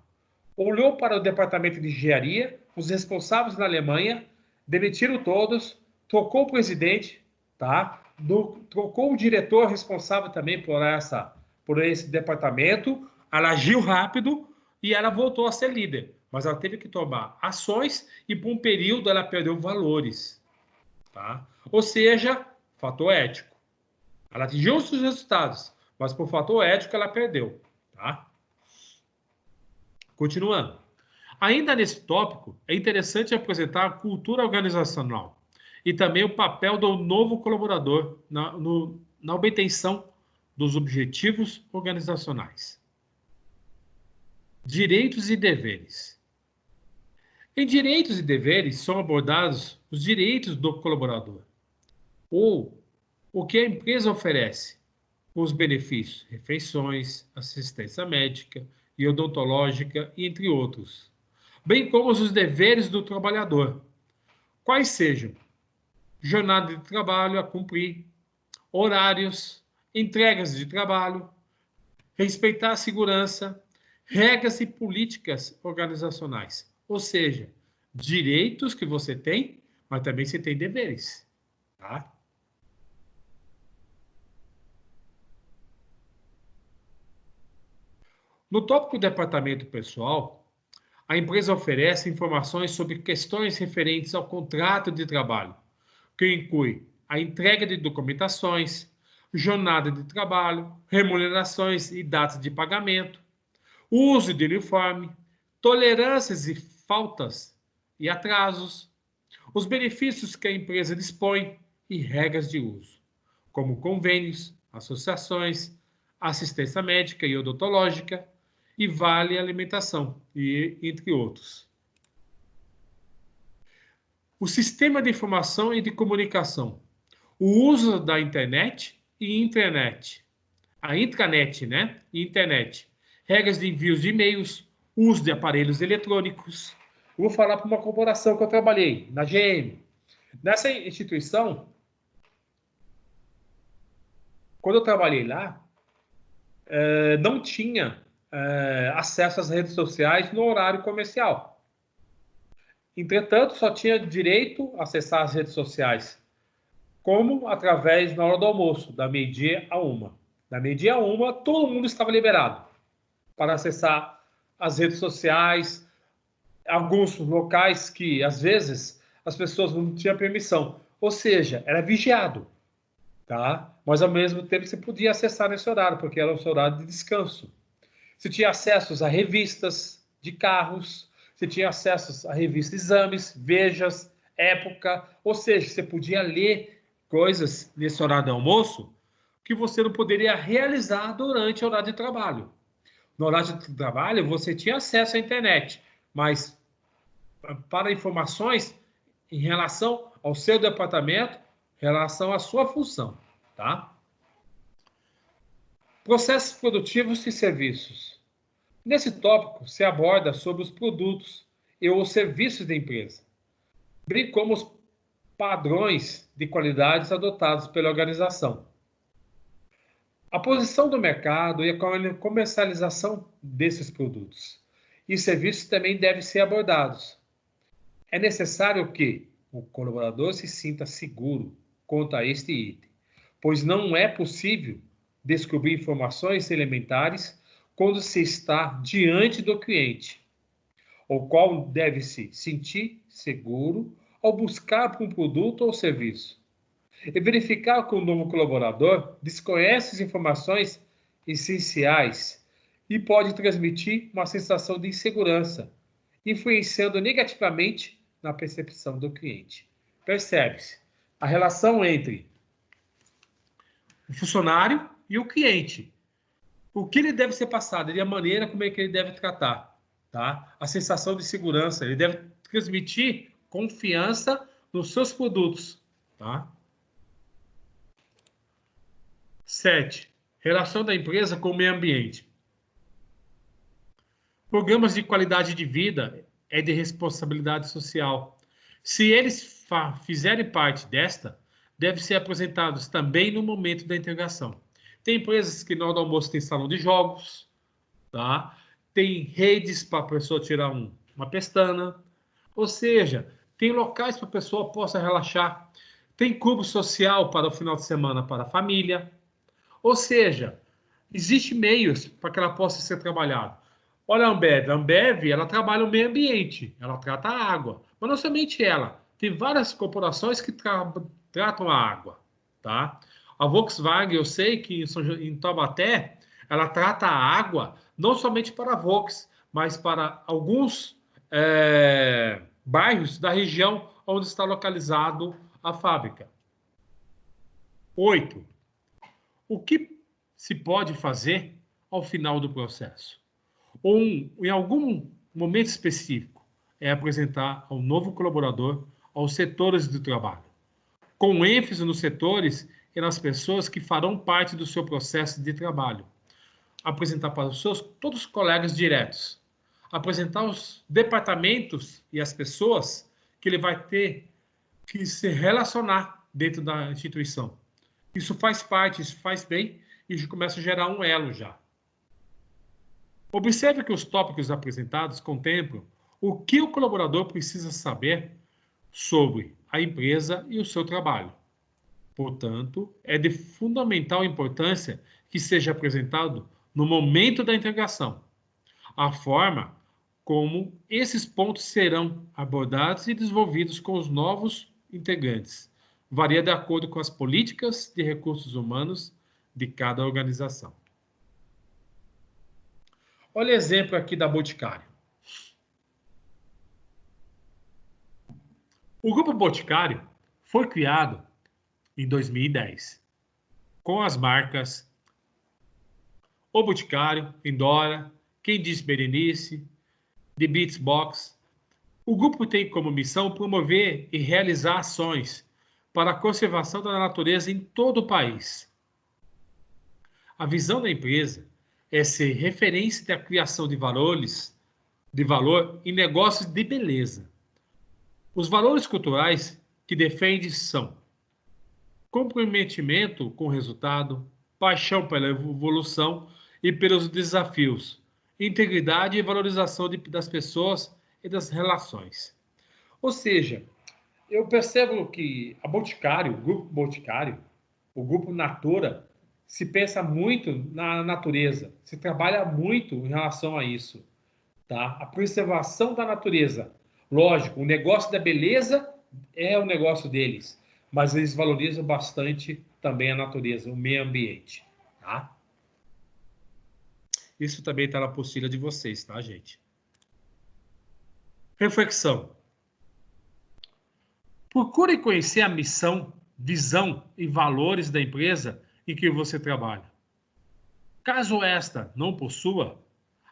Olhou para o departamento de engenharia, os responsáveis na Alemanha, demitiram todos, trocou o presidente, tá? Trocou o diretor responsável também por esse departamento. Ela agiu rápido e ela voltou a ser líder. Mas ela teve que tomar ações e, por um período, ela perdeu valores. Tá? Ou seja, fator ético. Ela atingiu os seus resultados, mas por fator ético ela perdeu. Tá? Continuando. Ainda nesse tópico, é interessante apresentar a cultura organizacional e também o papel do novo colaborador na obtenção dos objetivos organizacionais. Direitos e deveres. Em direitos e deveres são abordados os direitos do colaborador, ou o que a empresa oferece, os benefícios, refeições, assistência médica e odontológica, entre outros, bem como os deveres do trabalhador, quais sejam jornada de trabalho a cumprir, horários, entregas de trabalho, respeitar a segurança, regras e políticas organizacionais. Ou seja, direitos que você tem, mas também você tem deveres. Tá? No tópico departamento pessoal, a empresa oferece informações sobre questões referentes ao contrato de trabalho, que inclui a entrega de documentações, jornada de trabalho, remunerações e datas de pagamento, uso de uniforme, tolerâncias e faltas e atrasos, os benefícios que a empresa dispõe e regras de uso, como convênios, associações, assistência médica e odontológica e vale alimentação, e entre outros. O sistema de informação e de comunicação, o uso da internet e intranet, a intranet, né? E internet, regras de envios de e-mails, uso de aparelhos eletrônicos. Eu vou falar para uma corporação que eu trabalhei, na GM. Nessa instituição, quando eu trabalhei lá, não tinha acesso às redes sociais no horário comercial. Entretanto, só tinha direito a acessar as redes sociais, como através na hora do almoço, da meio-dia a 1. Da meio-dia a 1, todo mundo estava liberado para acessar as redes sociais, alguns locais que, às vezes, as pessoas não tinham permissão. Ou seja, era vigiado. Tá? Mas, ao mesmo tempo, você podia acessar nesse horário, porque era o seu horário de descanso. Você tinha acessos a revistas de carros, você tinha acessos a revistas Exames, Vejas, Época, ou seja, você podia ler coisas nesse horário de almoço que você não poderia realizar durante o horário de trabalho. No horário de trabalho, você tinha acesso à internet, mas para informações em relação ao seu departamento, em relação à sua função, tá? Processos produtivos e serviços. Nesse tópico, se aborda sobre os produtos e os serviços da empresa, bem como os padrões de qualidades adotados pela organização. A posição do mercado e a comercialização desses produtos e serviços também devem ser abordados. É necessário que o colaborador se sinta seguro quanto a este item, pois não é possível descobrir informações elementares quando se está diante do cliente, o qual deve se sentir seguro ao buscar por um produto ou serviço. E verificar que o novo colaborador desconhece as informações essenciais e pode transmitir uma sensação de insegurança, influenciando negativamente na percepção do cliente. Percebe-se a relação entre o funcionário e o cliente. O que ele deve ser passado e a maneira como é que ele deve tratar. Tá? A sensação de segurança. Ele deve transmitir confiança nos seus produtos. Tá? 7. Relação da empresa com o meio ambiente. Programas de qualidade de vida é de responsabilidade social. Se eles fizerem parte desta, devem ser apresentados também no momento da integração. Tem empresas que na hora do almoço tem salão de jogos, tá? Tem redes para a pessoa tirar uma pestana, ou seja, tem locais para a pessoa possa relaxar. Tem clube social para o final de semana para a família. Ou seja, existem meios para que ela possa ser trabalhada. Olha a Ambev, ela trabalha o meio ambiente, ela trata a água. Mas não somente ela, tem várias corporações que tratam a água, tá? A Volkswagen, eu sei que em Taubaté, ela trata a água não somente para a Volks, mas para alguns bairros da região onde está localizado a fábrica. 8. O que se pode fazer ao final do processo? Ou em algum momento específico, é apresentar ao novo colaborador aos setores do trabalho, com ênfase nos setores e nas pessoas que farão parte do seu processo de trabalho. Apresentar para todos os colegas diretos. Apresentar os departamentos e as pessoas que ele vai ter que se relacionar dentro da instituição. Isso faz parte, isso faz bem e já começa a gerar um elo já. Observe que os tópicos apresentados contemplam o que o colaborador precisa saber sobre a empresa e o seu trabalho. Portanto, é de fundamental importância que seja apresentado no momento da integração a forma como esses pontos serão abordados e desenvolvidos com os novos integrantes. Varia de acordo com as políticas de recursos humanos de cada organização. Olha o exemplo aqui da Boticário. O Grupo Boticário foi criado em 2010, com as marcas O Boticário, Endora, Quem Disse Berenice, The Beats Box. O grupo tem como missão promover e realizar ações para a conservação da natureza em todo o país. A visão da empresa é ser referência da criação de valor em negócios de beleza. Os valores culturais que defende são comprometimento com o resultado, paixão pela evolução e pelos desafios, integridade e valorização das pessoas e das relações. Ou seja, eu percebo que a Boticário, o Grupo Boticário, o Grupo Natura, se pensa muito na natureza, se trabalha muito em relação a isso, tá? A preservação da natureza. Lógico, o negócio da beleza é o negócio deles, mas eles valorizam bastante também a natureza, o meio ambiente, tá? Isso também está na apostila de vocês, tá, gente? Reflexão. Procure conhecer a missão, visão e valores da empresa em que você trabalha. Caso esta não possua,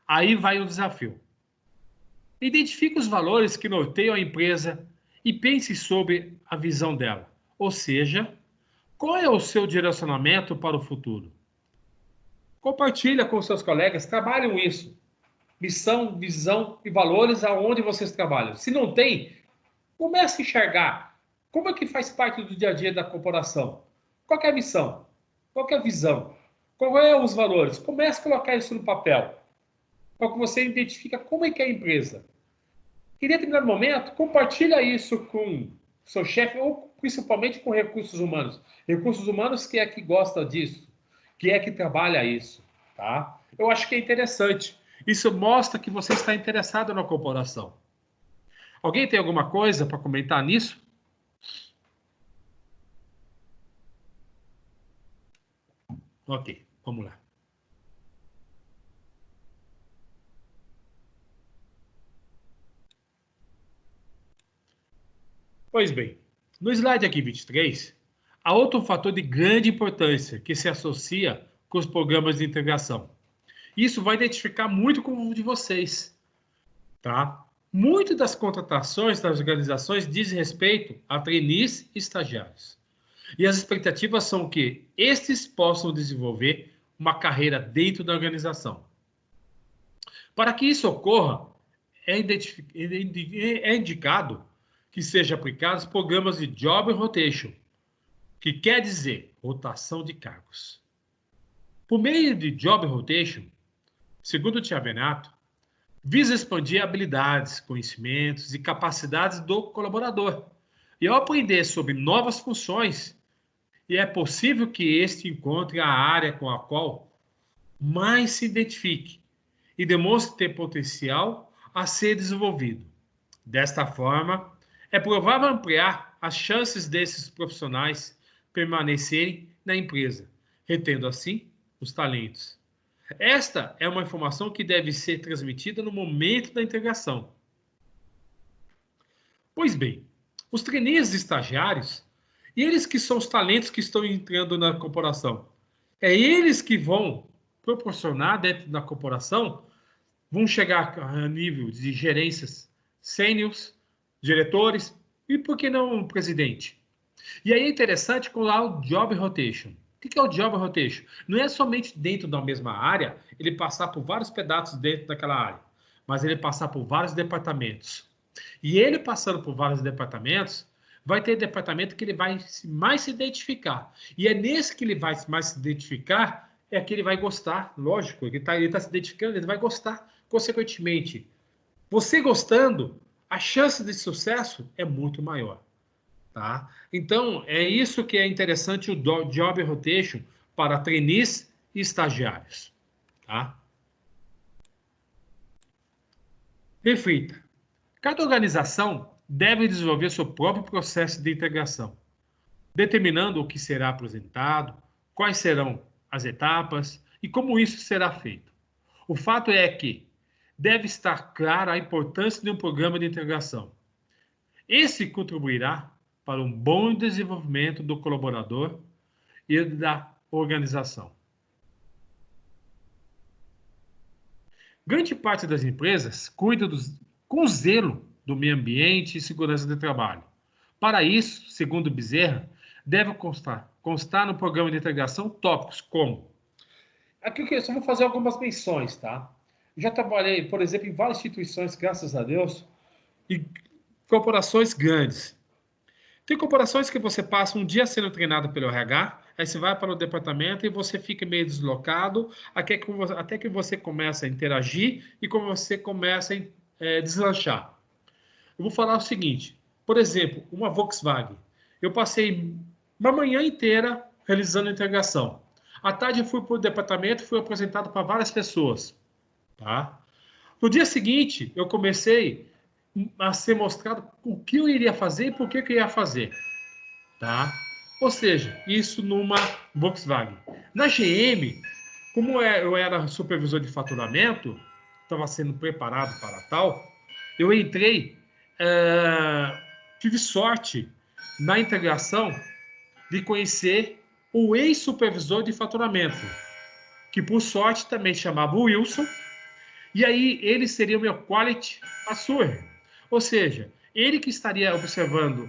aí vai o desafio. Identifique os valores que norteiam a empresa e pense sobre a visão dela. Ou seja, qual é o seu direcionamento para o futuro? Compartilha com seus colegas, trabalhem isso. Missão, visão e valores aonde vocês trabalham. Se não tem, comece a enxergar. Como é que faz parte do dia a dia da corporação? Qual é a missão? Qual é a visão? Qual é os valores? Comece a colocar isso no papel. Para que você identifique como é que é a empresa. Em determinado momento, compartilha isso com seu chefe, ou principalmente com recursos humanos. Recursos humanos que é que gosta disso, que é que trabalha isso, tá? Eu acho que é interessante. Isso mostra que você está interessado na corporação. Alguém tem alguma coisa para comentar nisso? Ok, vamos lá. Pois bem, no slide aqui 23, há outro fator de grande importância que se associa com os programas de integração. Isso vai identificar muito com o de vocês, tá? Muito das contratações das organizações diz respeito a trainees e estagiários. E as expectativas são que estes possam desenvolver uma carreira dentro da organização. Para que isso ocorra, é indicado que sejam aplicados programas de Job Rotation, que quer dizer rotação de cargos. Por meio de Job Rotation, segundo o Tiavenato, visa expandir habilidades, conhecimentos e capacidades do colaborador. E ao aprender sobre novas funções, é possível que este encontre a área com a qual mais se identifique e demonstre ter potencial a ser desenvolvido. Desta forma, é provável ampliar as chances desses profissionais permanecerem na empresa, retendo assim os talentos. Esta é uma informação que deve ser transmitida no momento da integração. Pois bem, os trainees e estagiários, eles que são os talentos que estão entrando na corporação, é eles que vão proporcionar dentro da corporação, vão chegar a nível de gerências sêniores, diretores e, por que não, um presidente. E aí é interessante com lá o Job Rotation. O que é o Job Rotation? Não é somente dentro da mesma área, ele passar por vários pedaços dentro daquela área, mas ele passar por vários departamentos. E ele passando por vários departamentos, vai ter departamento que ele vai mais se identificar. E é nesse que ele vai mais se identificar, é que ele vai gostar, lógico, ele tá se identificando, ele vai gostar. Consequentemente, você gostando, a chance de sucesso é muito maior. Tá? Então, é isso que é interessante o Job Rotation para trainees e estagiários. Tá? Reflita. Cada organização deve desenvolver seu próprio processo de integração, determinando o que será apresentado, quais serão as etapas e como isso será feito. O fato é que deve estar clara a importância de um programa de integração. Esse contribuirá para um bom desenvolvimento do colaborador e da organização. Grande parte das empresas cuida com zelo do meio ambiente e segurança de trabalho. Para isso, segundo Bezerra, deve constar no programa de integração tópicos como... Aqui eu só vou fazer algumas menções, tá? Já trabalhei, por exemplo, em várias instituições, graças a Deus, e corporações grandes. Tem corporações que você passa um dia sendo treinado pelo RH, aí você vai para o departamento e você fica meio deslocado até que você começa a interagir e como você começa a deslanchar. Eu vou falar o seguinte, por exemplo, uma Volkswagen. Eu passei uma manhã inteira realizando a integração. À tarde eu fui para o departamento e fui apresentado para várias pessoas. Tá? No dia seguinte, eu comecei a ser mostrado o que eu iria fazer e por que eu ia fazer. Tá? Ou seja, isso numa Volkswagen. Na GM, como eu era supervisor de faturamento, estava sendo preparado para tal, eu entrei, tive sorte na integração de conhecer o ex-supervisor de faturamento, que por sorte também chamava Wilson, e aí ele seria o meu Quality Assurer. Ou seja, ele que estaria observando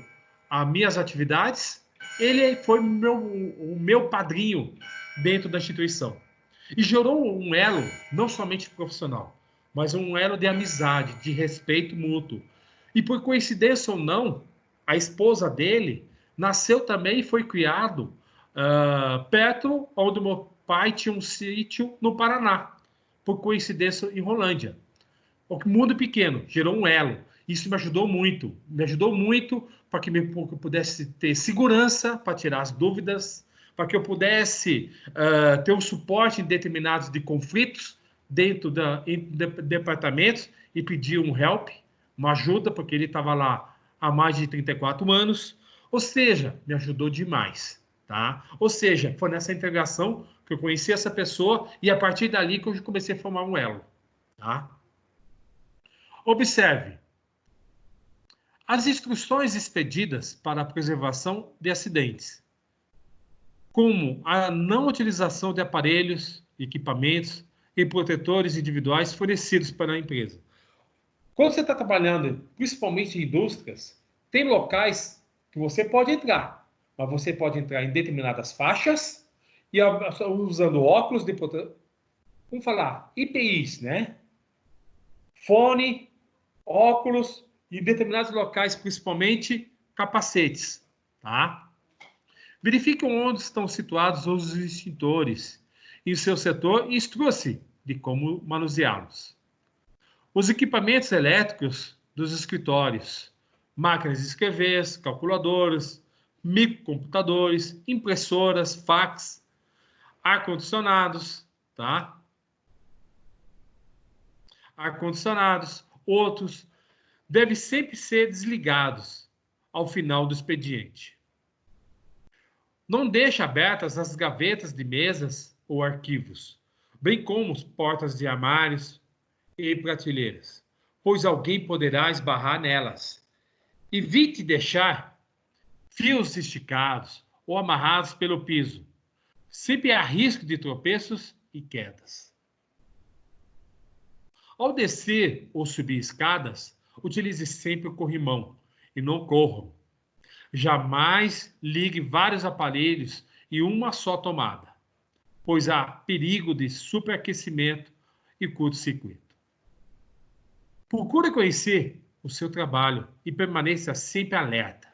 as minhas atividades, ele foi o meu padrinho dentro da instituição. E gerou um elo, não somente profissional, mas um elo de amizade, de respeito mútuo. E por coincidência ou não, a esposa dele nasceu também e foi criado perto onde meu pai tinha um sítio no Paraná, por coincidência em Rolândia. O mundo pequeno gerou um elo. Isso me ajudou muito. Me ajudou muito para que eu pudesse ter segurança para tirar as dúvidas, para que eu pudesse ter um suporte em determinados de conflitos dentro de departamentos e pedir um help, uma ajuda, porque ele estava lá há mais de 34 anos. Ou seja, me ajudou demais. Tá? Ou seja, foi nessa integração que eu conheci essa pessoa e a partir dali que eu comecei a formar um elo. Tá? Observe. As instruções expedidas para a preservação de acidentes, como a não utilização de aparelhos, equipamentos e protetores individuais fornecidos para a empresa. Quando você está trabalhando, principalmente em indústrias, tem locais que você pode entrar, mas você pode entrar em determinadas faixas e usando óculos de proteção. Vamos falar, IPIs, né? Fone, óculos e em determinados locais, principalmente capacetes, tá? Verifique onde estão situados os extintores em seu setor e instrua-se de como manuseá-los. Os equipamentos elétricos dos escritórios, máquinas de escrever, calculadoras, microcomputadores, impressoras, fax, ar-condicionados, tá? Ar-condicionados, outros, devem sempre ser desligados ao final do expediente. Não deixe abertas as gavetas de mesas ou arquivos, bem como as portas de armários e prateleiras, pois alguém poderá esbarrar nelas. Evite deixar fios esticados ou amarrados pelo piso. Sempre há risco de tropeços e quedas. Ao descer ou subir escadas, utilize sempre o corrimão e não corram. Jamais ligue vários aparelhos em uma só tomada, pois há perigo de superaquecimento e curto-circuito. Procure conhecer o seu trabalho e permaneça sempre alerta.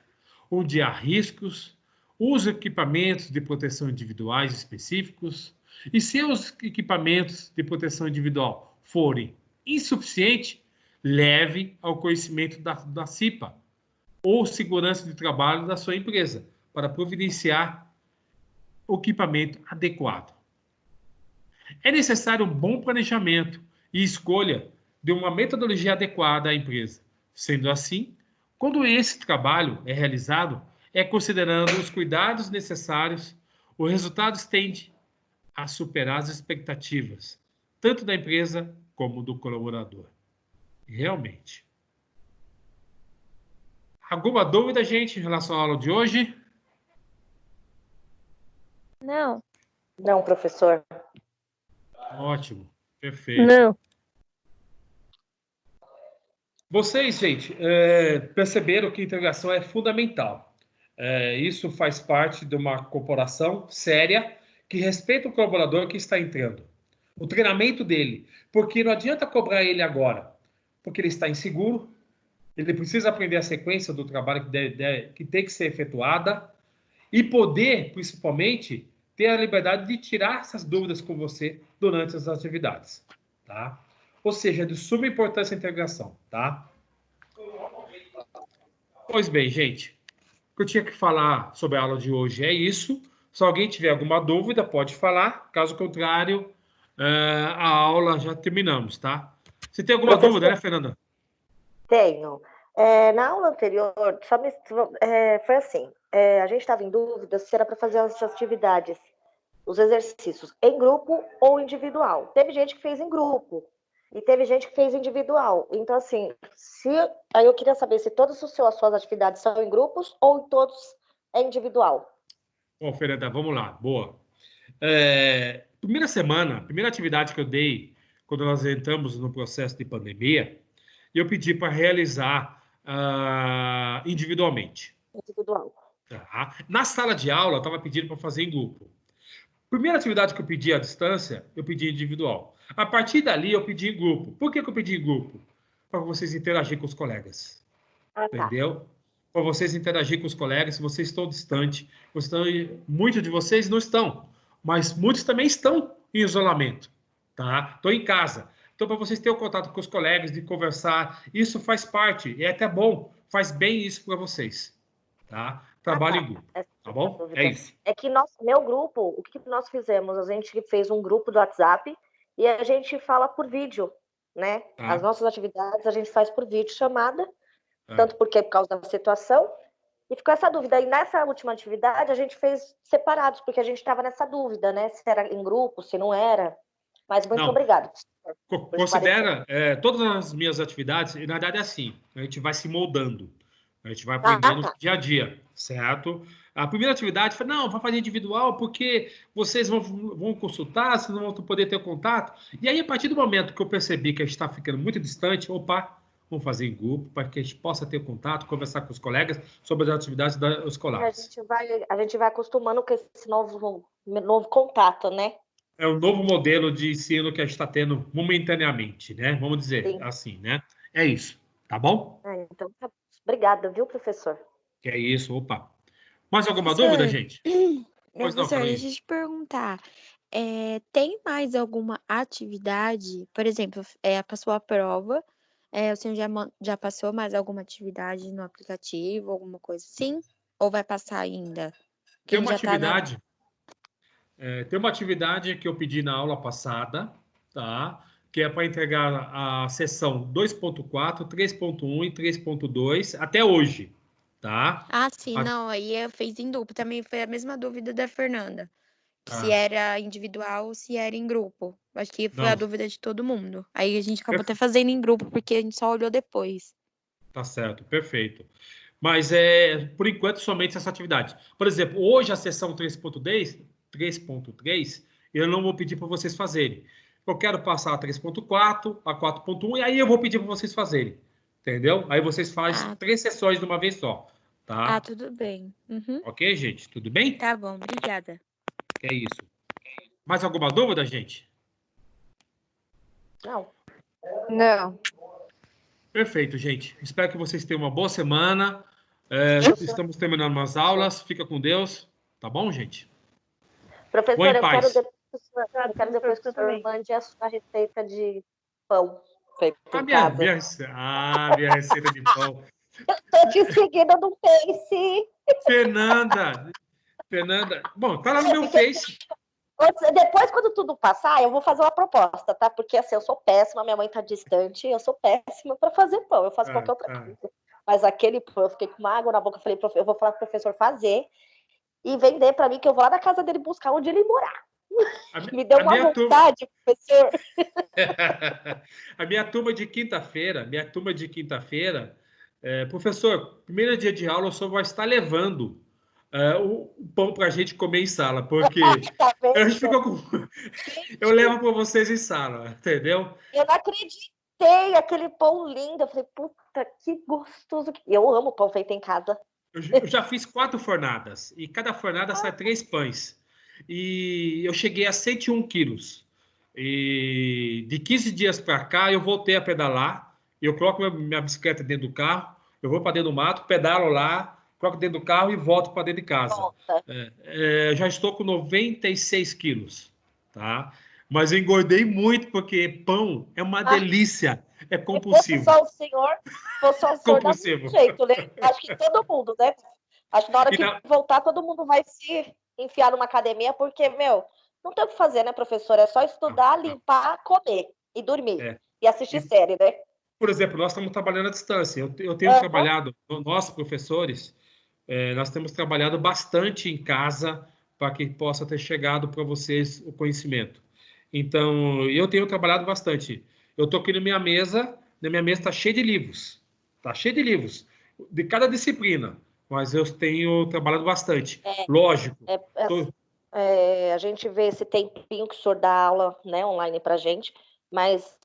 Onde há riscos, use equipamentos de proteção individuais específicos e se os equipamentos de proteção individual forem insuficientes, leve ao conhecimento da CIPA ou segurança de trabalho da sua empresa para providenciar o equipamento adequado. É necessário um bom planejamento e escolha de uma metodologia adequada à empresa. Sendo assim, quando esse trabalho é realizado, é considerando os cuidados necessários, os resultados tendem a superar as expectativas, tanto da empresa como do colaborador. Realmente. Alguma dúvida, gente, em relação à aula de hoje? Não. Não, professor. Ótimo, perfeito. Não. Vocês, gente, perceberam que a integração é fundamental. Isso faz parte de uma corporação séria que respeita o colaborador que está entrando. O treinamento dele, porque não adianta cobrar ele agora, porque ele está inseguro, ele precisa aprender a sequência do trabalho que tem que ser efetuada e poder, principalmente, ter a liberdade de tirar essas dúvidas com você durante as atividades, tá? Ou seja, é de suma importância a integração, tá? Pois bem, gente, o que eu tinha que falar sobre a aula de hoje é isso. Se alguém tiver alguma dúvida, pode falar. Caso contrário, a aula já terminamos, tá? Você tem alguma dúvida, né, Fernanda? Tenho. Na aula anterior, foi assim, a gente estava em dúvida se era para fazer as atividades, os exercícios em grupo ou individual. Teve gente que fez em grupo e teve gente que fez individual. Então, assim, aí eu queria saber se todas as suas atividades são em grupos ou todos é individual. Bom, Fernanda, vamos lá. Boa. Primeira atividade que eu dei quando nós entramos no processo de pandemia, eu pedi para realizar individualmente. Individual. Tá? Na sala de aula, eu estava pedindo para fazer em grupo. Primeira atividade que eu pedi à distância, eu pedi individual. A partir dali, eu pedi em grupo. Por que eu pedi em grupo? Para vocês interagirem com os colegas. Ah, tá. Entendeu? Para vocês interagirem com os colegas, se vocês estão distantes. Muitos de vocês não estão, mas muitos também estão em isolamento. Tá? Estão em casa. Então, para vocês terem o contato com os colegas, de conversar, isso faz parte, é até bom, faz bem isso para vocês, tá? Trabalho em grupo, tá bom? É isso. É que meu grupo, o que nós fizemos? A gente fez um grupo do WhatsApp e a gente fala por vídeo, né? Tá. As nossas atividades a gente faz por vídeo chamada, tanto porque é por causa da situação, e ficou essa dúvida. E nessa última atividade a gente fez separados, porque a gente estava nessa dúvida, né? Se era em grupo, se não era. Mas muito obrigado. Considera todas as minhas atividades, na verdade é assim, a gente vai se moldando, a gente vai aprendendo dia a dia, certo? A primeira atividade foi, não, vai fazer individual porque vocês vão consultar, vocês não vão poder ter contato. E aí, a partir do momento que eu percebi que a gente está ficando muito distante, vamos fazer em grupo para que a gente possa ter contato, conversar com os colegas sobre as atividades escolares. A gente vai acostumando com esse novo contato, né? É um novo modelo de ensino que a gente está tendo momentaneamente, né? Vamos dizer assim, né? É isso, tá bom? Então, obrigada, viu, professor? Que é isso, opa. Mais alguma dúvida, gente? Professor, deixa eu te perguntar. Tem mais alguma atividade? Por exemplo, passou a prova, o senhor já passou mais alguma atividade no aplicativo, alguma coisa assim? Ou vai passar ainda? Tem uma atividade... tem uma atividade que eu pedi na aula passada, tá? Que é para entregar a sessão 2.4, 3.1 e 3.2 até hoje, tá? Ah, sim, não, aí eu fiz em duplo. Também foi a mesma dúvida da Fernanda. Se era individual ou se era em grupo. Acho que foi a dúvida de todo mundo. Aí a gente acabou até fazendo em grupo, porque a gente só olhou depois. Tá certo, perfeito. Mas, por enquanto, somente essa atividade. Por exemplo, hoje a sessão 3.3, eu não vou pedir para vocês fazerem. Eu quero passar a 3.4, a 4.1, e aí eu vou pedir para vocês fazerem. Entendeu? Aí vocês fazem 3 sessões de uma vez só. Tá? Ah, tudo bem. Uhum. Ok, gente? Tudo bem? Tá bom, obrigada. É isso. Mais alguma dúvida, gente? Não. Perfeito, gente. Espero que vocês tenham uma boa semana. Estamos terminando umas aulas. Fica com Deus. Tá bom, gente? Professor, eu quero depois que o senhor mande a sua receita de pão feito em casa. Minha receita de pão. Eu tô te seguindo no Face. Fernanda. Bom, tá lá no meu Face. Depois, quando tudo passar, eu vou fazer uma proposta, tá? Porque assim, eu sou péssima, minha mãe tá distante, eu sou péssima para fazer pão. Eu faço qualquer outra coisa. Mas aquele pão, eu fiquei com uma água na boca, falei, eu vou falar pro professor fazer e vender para mim, que eu vou lá na casa dele buscar onde ele morar. Me deu uma vontade, professor. A minha turma de quinta-feira, professor, primeiro dia de aula, o senhor vai estar levando o pão para a gente comer em sala, porque a gente fica com... eu levo para vocês em sala, entendeu? Eu não acreditei, aquele pão lindo. Eu falei, puta, que gostoso. Eu amo pão feito em casa. Eu já fiz 4 fornadas, e cada fornada sai 3 pães. E eu cheguei a 101 quilos. E de 15 dias para cá, eu voltei a pedalar. Eu coloco minha bicicleta dentro do carro, eu vou para dentro do mato, pedalo lá, coloco dentro do carro e volto para dentro de casa. Já estou com 96 quilos, tá? Mas eu engordei muito porque pão é uma delícia, é compulsivo. Se fosse só o senhor, dá um jeito, né? Acho que todo mundo, né? Acho que na hora que voltar, todo mundo vai se enfiar numa academia, porque, não tem o que fazer, né, professor? É só estudar, limpar, comer e dormir. E assistir série, né? Por exemplo, nós estamos trabalhando à distância. Eu tenho trabalhado, nós, professores, nós temos trabalhado bastante em casa para que possa ter chegado para vocês o conhecimento. Então, eu tenho trabalhado bastante. Eu estou aqui na minha mesa está cheia de livros. Está cheia de livros, de cada disciplina. Mas eu tenho trabalhado bastante. Lógico. A gente vê esse tempinho que o senhor dá aula, né, online para a gente, mas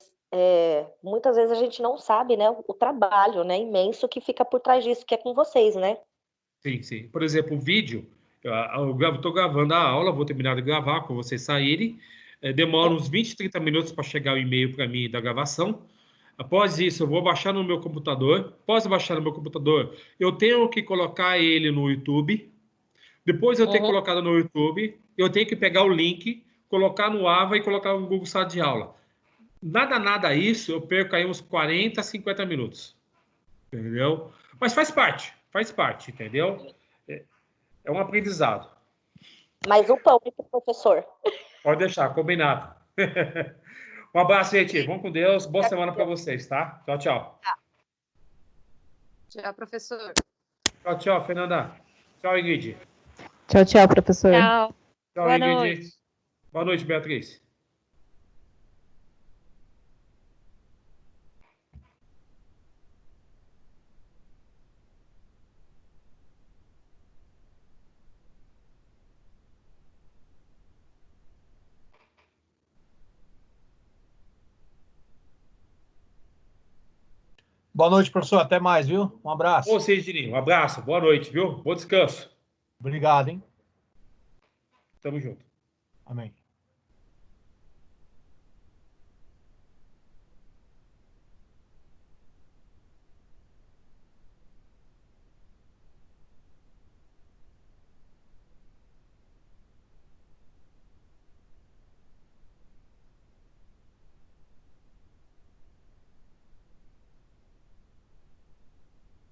muitas vezes a gente não sabe, né, o trabalho, né, imenso que fica por trás disso, que é com vocês, né? Sim, sim. Por exemplo, o vídeo, eu estou gravando a aula, vou terminar de gravar quando vocês saírem. Demora uns 20, 30 minutos para chegar o e-mail para mim da gravação. Após isso, eu vou baixar no meu computador. Após baixar no meu computador, eu tenho que colocar ele no YouTube. Depois eu tenho que colocar no YouTube. Eu tenho que pegar o link, colocar no AVA e colocar no Google Sala de Aula. nada isso, eu perco aí uns 40, 50 minutos. Entendeu? Mas faz parte, entendeu? É um aprendizado. Mais um pão, hein, professor? Pode deixar, combinado. Um abraço, gente. Vamos com Deus. Boa semana para vocês, tá? Tchau, tchau. Tchau, professor. Tchau, tchau, Fernanda. Tchau, Ingrid. Tchau, tchau, professor. Tchau. Tchau, Boa Ingrid. noite. Boa noite, Beatriz. Boa noite, professor. Até mais, viu? Um abraço. Você, Dininho. Um abraço. Boa noite, viu? Bom descanso. Obrigado, hein? Tamo junto. Amém.